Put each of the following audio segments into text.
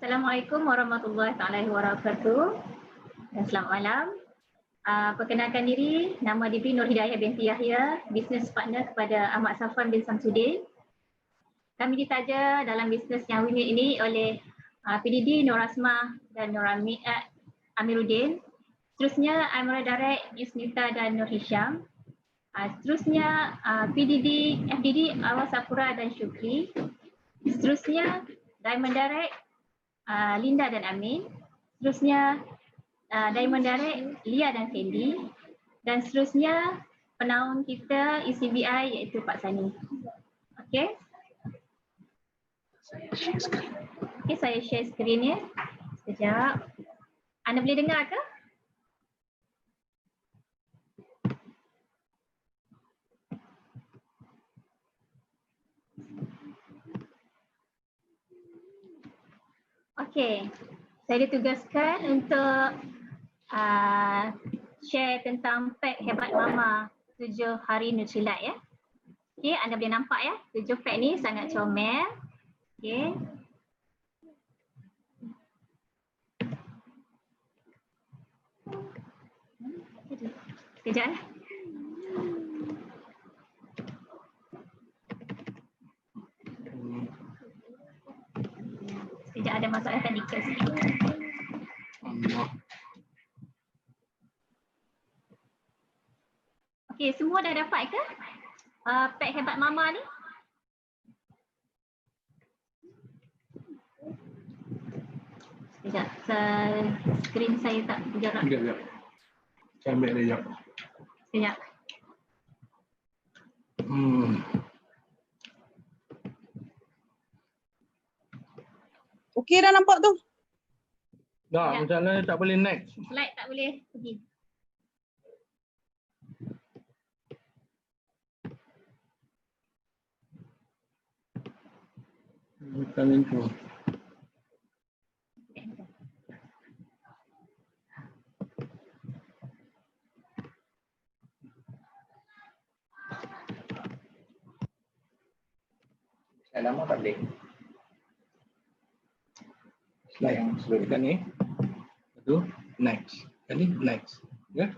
Assalamualaikum warahmatullahi wabarakatuh dan selamat malam. Perkenalkan diri, nama Dibri Nur Hidayah binti Yahya, business partner kepada Ahmad Safwan bin Samsudin. Kami ditaja dalam bisnes yang win ini oleh PDD Nur Asmah dan Nur Amiruddin. Seterusnya Amira Direct, Yusnita dan Nur Hisham. Seterusnya PDD, FDD Awal Sapura dan Syukri. Seterusnya Diamond Direct, Linda dan Amin. Seterusnya Diamond Direct, Lia dan Fendi. Dan seterusnya penaung kita ECBI iaitu Pak Sani. Okey. Okey, saya share skrin ya. Sekejap. Anda boleh dengar ke? Okey, saya ditugaskan untuk share tentang pack Hebat Mama 7 hari Nutrilite ya. Okey, anda boleh nampak ya, 7 pack ni sangat comel. Okey. Sekejap ya. Sekejap ada masalah teknikal sikit. Okey, semua dah dapat ke pack Hebat Mama ni? Sekejap, skrin saya tak bergerak. Sekejap. Saya ambil dia sekejap. Sekejap. Okey dah nampak tu. Tak, masalahnya tak boleh next. Slide tak boleh pergi. Bukan itu. Saya lama tak boleh. Slide yang sebelumkan ni. Itu next. Kali next. Ya.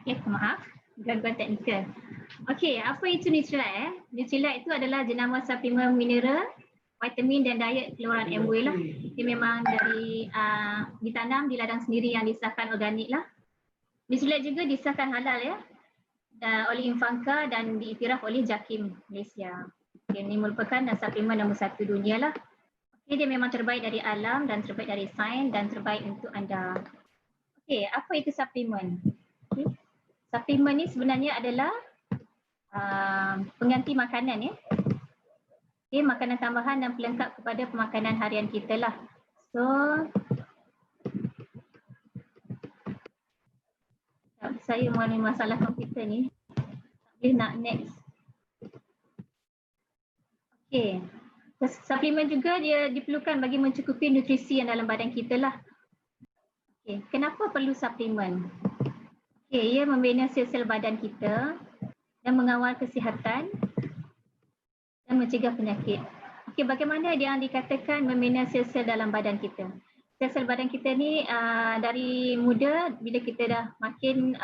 Okey, maaf. Gangguan teknikal. Okey, apa itu Nutrilite? Nutrilite itu adalah jenama suplemen mineral, vitamin dan diet keluaran Amway lah. Dia memang dari ditanam di ladang sendiri yang disahkan organik lah. Nutrilite juga disahkan halal ya oleh Infanka dan diiktiraf oleh JAKIM Malaysia. Ini merupakan suplemen nombor 1 dunia lah. Okay, dia memang terbaik dari alam dan terbaik dari sains dan terbaik untuk anda. Okey, apa itu suplemen? Okay. Suplemen ni sebenarnya adalah pengganti makanan ya. Okay, makanan tambahan dan pelengkap kepada pemakanan harian kita lah. So, saya mengalami masalah komputer ni. Tak boleh nak next. Okey. Suplemen juga dia diperlukan bagi mencukupi nutrisi yang dalam badan kita lah. Okay. Kenapa perlu suplemen? Okay, ia membina sel-sel badan kita dan mengawal kesihatan dan mencegah penyakit. Okay, bagaimana dia dikatakan membina sel-sel dalam badan kita? Sel-sel badan kita ni dari muda, bila kita dah makin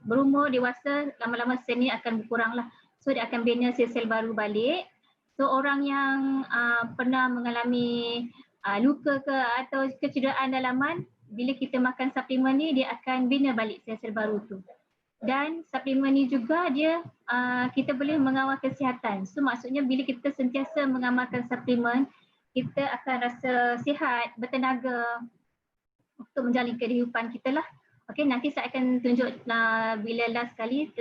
berumur, dewasa, lama-lama sel ni akan berkurang lah. So dia akan bina sel-sel baru balik. So orang yang pernah mengalami luka ke atau kecederaan dalaman, bila kita makan suplemen ni dia akan bina balik sel-sel baru tu. Dan suplemen ni juga dia kita boleh mengawal kesihatan. So maksudnya bila kita sentiasa mengamalkan suplemen, kita akan rasa sihat, bertenaga untuk menjalani kehidupan kita lah. Okey, nanti saya akan tunjuk bila last kali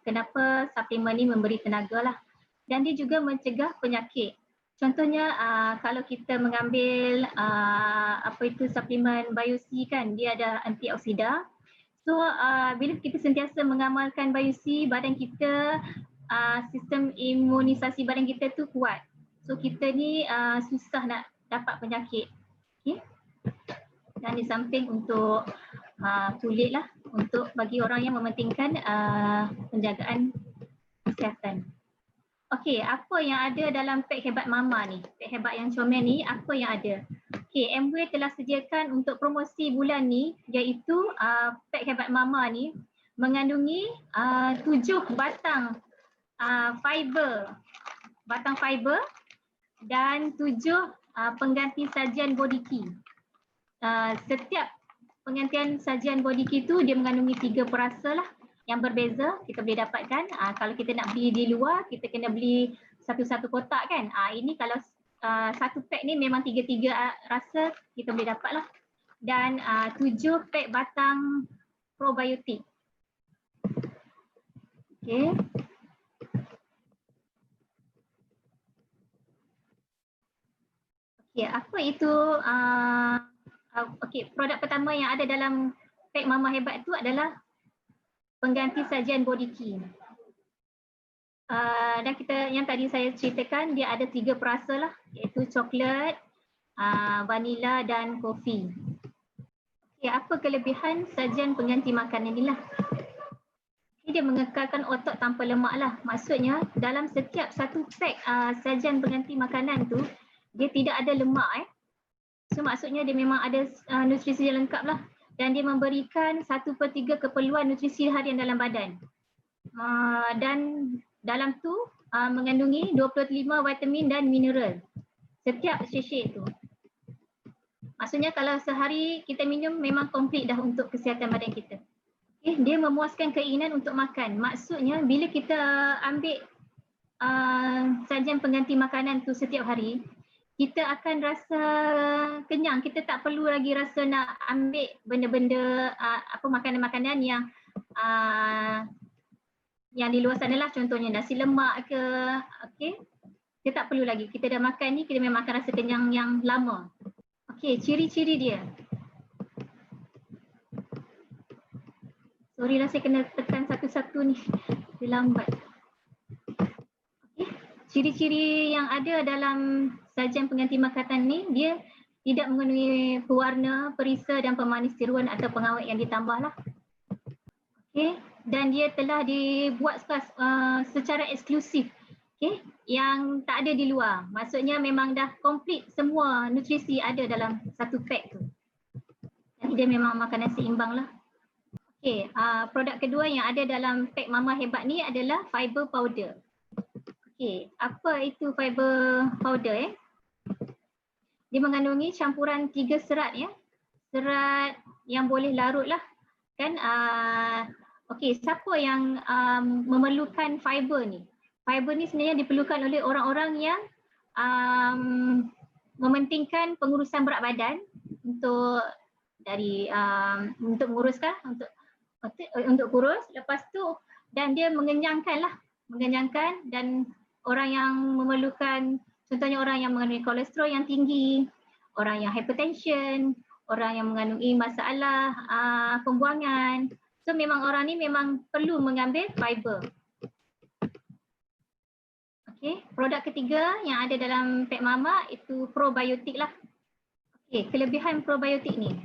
kenapa suplemen ni memberi tenaga lah. Dan dia juga mencegah penyakit. Contohnya kalau kita mengambil apa itu suplemen BioC kan, dia ada antioksida. So bila kita sentiasa mengamalkan BioC, badan kita sistem imunisasi badan kita tu kuat. So kita ni susah nak dapat penyakit. Okay? Dan di samping untuk kulit lah, untuk bagi orang yang mementingkan penjagaan kesihatan. Okey, apa yang ada dalam pack hebat mama ni? Pack hebat yang comel ni, apa yang ada? Okey, Amway telah sediakan untuk promosi bulan ni, iaitu pack hebat mama ni mengandungi 7 batang fiber dan 7 pengganti sajian body key. Setiap penggantian sajian body key tu dia mengandungi 3 perasa lah yang berbeza kita boleh dapatkan. Kalau kita nak beli di luar, kita kena beli satu-satu kotak kan. Ini kalau satu pack ni memang 3 rasa kita boleh dapat lah. Dan 7 pack batang probiotik. Okay. Okay, apa itu produk pertama yang ada dalam pack Mama Hebat tu adalah pengganti sajian body key. Dan yang tadi saya ceritakan dia ada 3 perasa lah, iaitu coklat, vanila dan kopi. Okay, apa kelebihan sajian pengganti makanan inilah? Dia mengekalkan otot tanpa lemak lah. Maksudnya dalam setiap satu pack sajian pengganti makanan tu dia tidak ada lemak. So maksudnya dia memang ada nutrisi yang lengkap lah. Dan dia memberikan 1/3 keperluan nutrisi harian dalam badan. Dan dalam tu mengandungi 25 vitamin dan mineral. Setiap sachet tu. Maksudnya kalau sehari kita minum memang komplit dah untuk kesihatan badan kita. Okay, dia memuaskan keinginan untuk makan. Maksudnya bila kita ambil sajian pengganti makanan tu setiap hari, kita akan rasa kenyang. Kita tak perlu lagi rasa nak ambil benda-benda makanan-makanan yang di luar sana lah, contohnya nasi lemak ke. Okey. Kita tak perlu lagi. Kita dah makan ni, kita memang akan rasa kenyang yang lama. Okey, ciri-ciri dia. Sorry lah saya kena tekan satu-satu ni. Dia lambat. Okey. Ciri-ciri yang ada dalam sajian pengganti makanan ni, dia tidak mengandungi pewarna, perisa dan pemanis tiruan atau pengawet yang ditambah lah. Okay. Dan dia telah dibuat secara eksklusif, okay, yang tak ada di luar. Maksudnya memang dah komplit semua nutrisi ada dalam satu pack tu. Jadi dia memang makanan seimbang lah. Okay, produk kedua yang ada dalam pack Mama Hebat ni adalah fiber powder. Okay, apa itu fiber powder? Dia mengandungi campuran 3 serat ya. Serat yang boleh larut lah. Kan okey, siapa yang memerlukan fiber ni? Fiber ni sebenarnya diperlukan oleh orang-orang yang mementingkan pengurusan berat badan untuk untuk menguruskan untuk kurus, lepas tu dan dia mengenyangkan dan orang yang memerlukan, contohnya orang yang mengandungi kolesterol yang tinggi, orang yang hypertension, orang yang mengandungi masalah pembuangan. So memang orang ni memang perlu mengambil fiber. Okey, produk ketiga yang ada dalam pack Mama itu probiotik lah. Okey, kelebihan probiotik ni.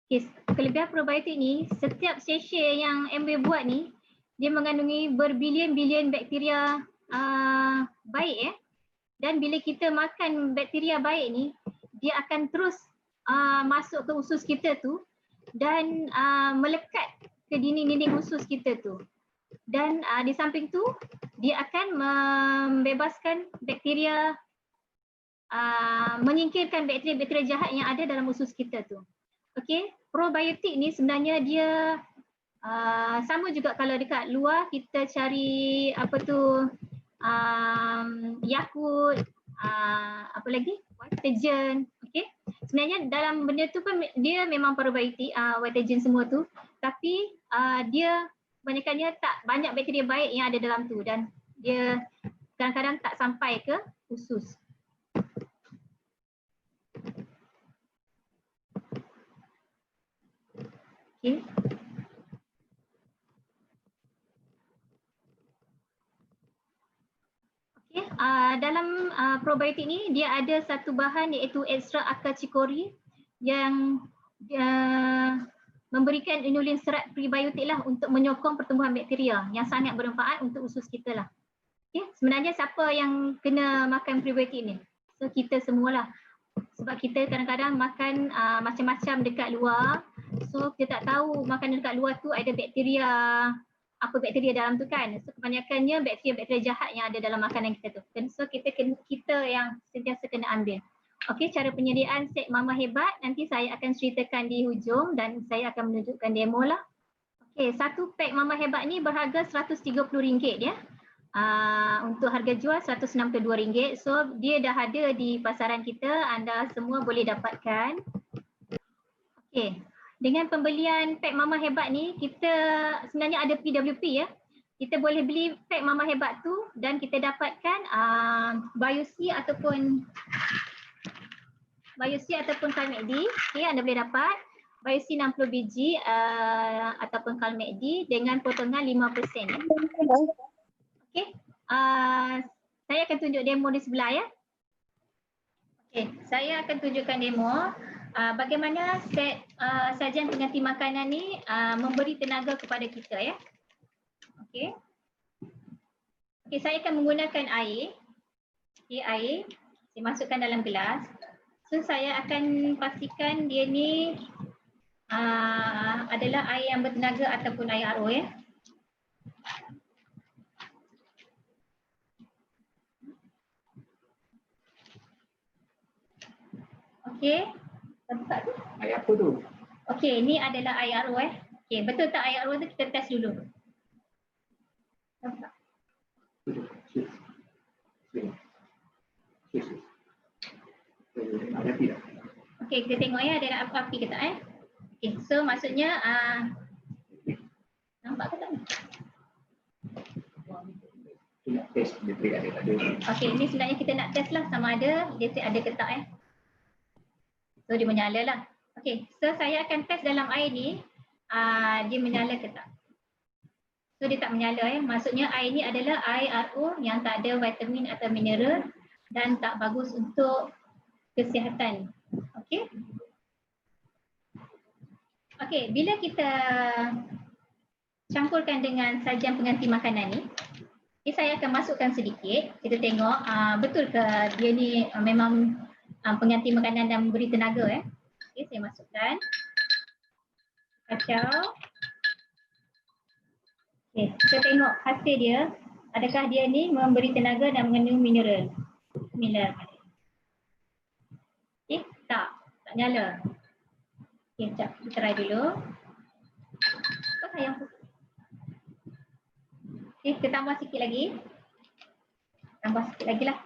Okay, kelebihan probiotik ni, setiap sachet yang Amway buat ni, dia mengandungi berbilion-bilion bakteria baik dan bila kita makan bakteria baik ni, dia akan terus masuk ke usus kita tu dan melekat ke dinding-dinding usus kita tu. Dan di samping tu, dia akan membebaskan bakteria, menyingkirkan bakteria-bakteria jahat yang ada dalam usus kita tu. Okey, probiotik ni sebenarnya dia sama juga kalau dekat luar kita cari Yakult, apa lagi? Vitagen. Okey. Sebenarnya dalam benda tu pun dia memang probiotik, Vitagen semua tu, tapi dia kebanyakannya tak banyak bakteria baik yang ada dalam tu dan dia kadang-kadang tak sampai ke usus. Okay. Okay. Dalam probiotik ni dia ada satu bahan iaitu ekstra akar cikori yang memberikan inulin serat prebiotik lah untuk menyokong pertumbuhan bakteria yang sangat bermanfaat untuk usus kita lah. Okay, sebenarnya siapa yang kena makan prebiotik ni? So kita semualah. Sebab kita kadang-kadang makan macam-macam dekat luar. So kita tak tahu makanan dekat luar tu ada bakteria, apa bakteria dalam tu kan. So kebanyakannya bakteria-bakteria jahat yang ada dalam makanan kita tu. So kita yang sentiasa kena ambil. Okey, cara penyediaan set Mama Hebat nanti saya akan ceritakan di hujung dan saya akan menunjukkan demo lah. Okey, satu pack Mama Hebat ni berharga RM130 ya. Untuk harga jual RM162. So dia dah ada di pasaran kita, anda semua boleh dapatkan. Okey, dengan pembelian pack Mama Hebat ni kita sebenarnya ada PWP ya. Kita boleh beli pack Mama Hebat tu dan kita dapatkan BioC ataupun Calmed-D. Okey, anda boleh dapat BioC 60 biji ataupun Calmed-D dengan potongan 5%. Okey, saya akan tunjuk demo di sebelah ya. Okey, saya akan tunjukkan demo bagaimana set sajian pengganti makanan ni memberi tenaga kepada kita ya. Okey. Okey, saya akan menggunakan air. Okey, air saya masukkan dalam gelas. So saya akan pastikan dia ni adalah air yang bertenaga ataupun air RO ya. Okey, tempat tu. Air apa tu? Okey, ni adalah air RO Okey, betul tak air RO tu kita test dulu. Nampak? Ada tidak? Okey, kita tengok ya ada api ke tak Okey, so maksudnya nampak ke tak? Nak test elektrik ada tak ada. Okey, ni sebenarnya kita nak test lah sama ada elektrik ada ke tak So dia menyala lah. Okey, so saya akan test dalam air ni dia menyala ke tak. So dia tak menyala maksudnya air ni adalah air RO yang tak ada vitamin atau mineral dan tak bagus untuk kesihatan. Okey. Okey, bila kita campurkan dengan sajian pengganti makanan ni, saya akan masukkan sedikit. Kita tengok betul ke dia ni memang pengganti makanan dan memberi tenaga Okey, saya masukkan. Kacau. Okey, kita tengok hasil dia. Adakah dia ni memberi tenaga dan mengandung mineral? Okey, tak nyala. Okey, sekejap kita try dulu. Apa sayang? Okey, kita tambah sikit lagi. Tambah sikit lagi lah.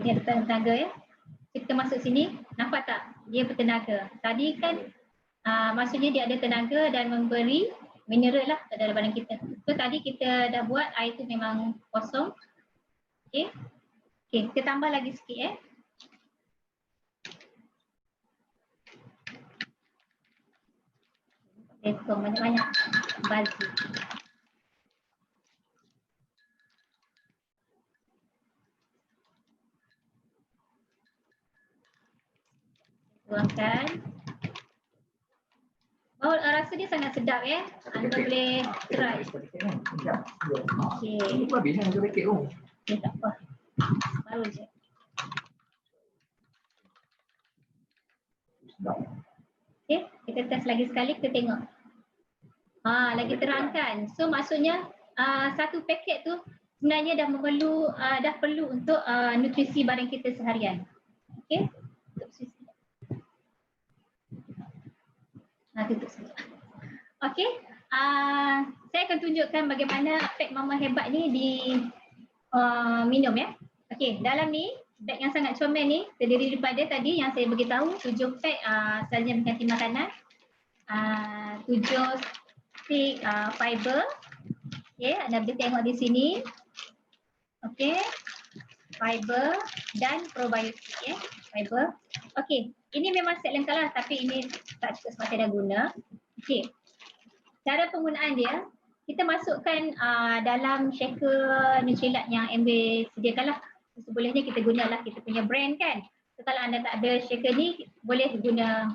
Dia bertenaga ya. Kita masuk sini, nampak tak? Dia bertenaga. Tadi kan maksudnya dia ada tenaga dan memberi mineral lah ke dalam badan kita. So tadi kita dah buat air tu memang kosong. Okey. Okey, kita tambah lagi sikit banyak-banyak. Bazir. Tuangkan. Oh, rasa dia sangat sedap Anda boleh try. Okey. Ini pun habis satu paket tu. Okay, tak apa. Baru je. Okey, kita test lagi sekali, kita tengok. Lagi terangkan. So maksudnya satu paket tu sebenarnya dah perlu untuk nutrisi badan kita seharian. Okey. Tutup sekejap. Okey, saya akan tunjukkan bagaimana pack Mama Hebat ni minum ya. Okey, dalam ni beg yang sangat comel ni terdiri daripada tadi yang saya beritahu 7 pack sajian pengganti makanan, 7 stick fiber. Okey, anda boleh tengok di sini. Okey, fiber dan probiotik fiber. Okey, ini memang set lengkap lah tapi ini tak cukup sebab saya dah guna. Okey, cara penggunaan dia, kita masukkan dalam shaker Nutrilite yang MB sediakan lah. Sebolehnya kita gunalah kita punya brand kan. So, kalau anda tak ada shaker ni, boleh guna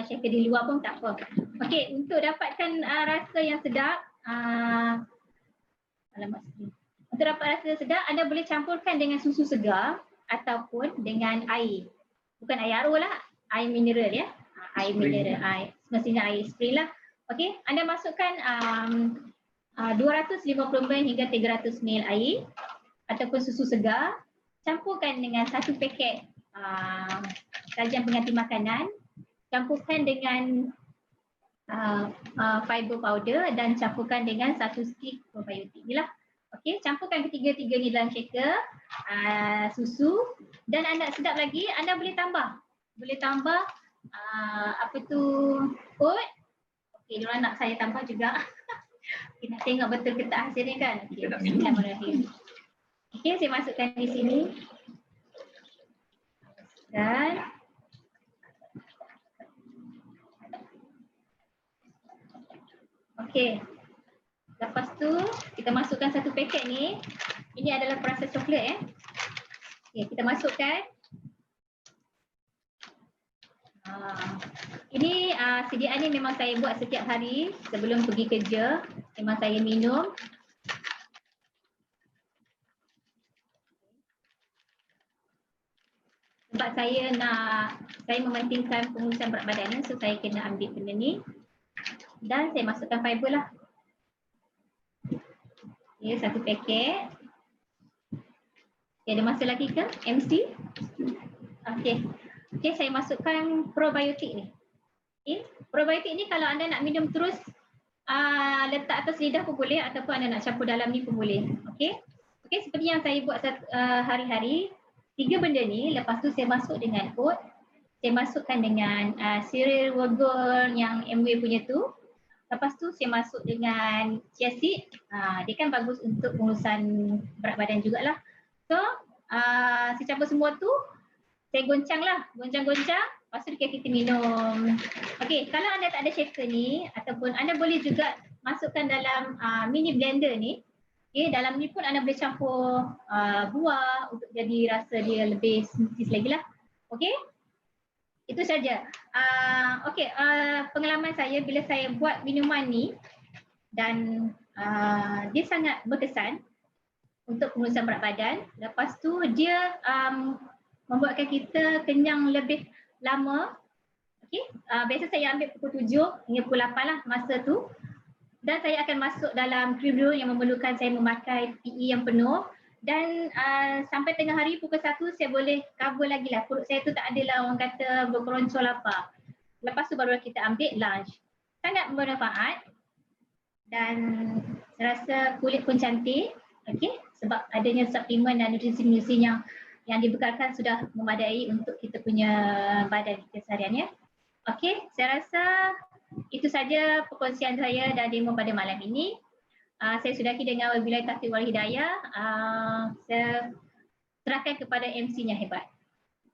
shaker di luar pun tak apa. Okey, untuk dapatkan rasa yang sedap, untuk dapat rasa sedap, anda boleh campurkan dengan susu segar ataupun dengan air. Bukan air RO lah, air mineral ya. Air mineral, semestinya air spring lah. Okey, anda masukkan 250 ml hingga 300 ml air ataupun susu segar, campurkan dengan 1 paket sajian pengganti makanan, campurkan dengan fiber powder dan campurkan dengan 1 stick probiotik ni lah. Okey, campurkan ketiga-tiga ni dalam shaker, susu, dan anda sedap lagi, anda boleh tambah oat. Okey, diorang nak saya tambah juga. Okay, nak tengok betul ke tak hasilnya kan. Okey, bismillahirrahmanirrahim. Okey, saya masukkan di sini. Dan okey. Lepas tu kita masukkan 1 paket ni. Ini adalah perasa coklat Okey, kita masukkan. Ini sediaan ni memang saya buat setiap hari sebelum pergi kerja. Memang saya minum. Sebab saya mementingkan pengurusan berat badan ni, so saya kena ambil benda ni. Dan saya masukkan fiber lah. Okay, 1 paket. Okay, ada masa lagi ke MC? Okey, saya masukkan probiotik ni. Okay. Probiotik ni kalau anda nak minum terus letak atas lidah pun boleh ataupun anda nak campur dalam ni pun boleh. Okey, seperti yang saya buat hari-hari, 3 benda ni. Lepas tu saya masuk dengan oat, saya masukkan dengan cereal whole yang MW punya tu. Lepas tu saya masuk dengan chia seed. Dia kan bagus untuk pengurusan berat badan jugalah. So saya campur semua tu, saya goncang-goncang. Lepas tu kita minum. Okey, kalau anda tak ada shaker ni ataupun anda boleh juga masukkan dalam mini blender ni. Okey, dalam ni pun anda boleh campur buah untuk jadi rasa dia lebih smoothies lagi lah. Okey, itu saja. Okey, pengalaman saya bila saya buat minuman ni dan dia sangat berkesan untuk pengurusan berat badan. Lepas tu dia membuatkan kita kenyang lebih lama. Okey, biasa saya ambil pukul 7 hingga pukul 8 lah masa tu. Dan saya akan masuk dalam period yang memerlukan saya memakai PE yang penuh. Dan sampai tengah hari pukul 1 saya boleh cover lagi lah. Perut saya tu tak adalah orang kata berkeroncong lapar. Lepas tu baru kita ambil lunch. Sangat bermanfaat. Dan saya rasa kulit pun cantik. Okey, sebab adanya suplemen dan nutrisi-nutrisi yang dibekalkan sudah memadai untuk kita punya badan kita seharian ya. Okey, saya rasa itu saja perkongsian saya dan demo pada malam ini. Saya sudahi dengan wabillahi taufiq wal hidayah. Saya serahkan kepada MC-nya hebat.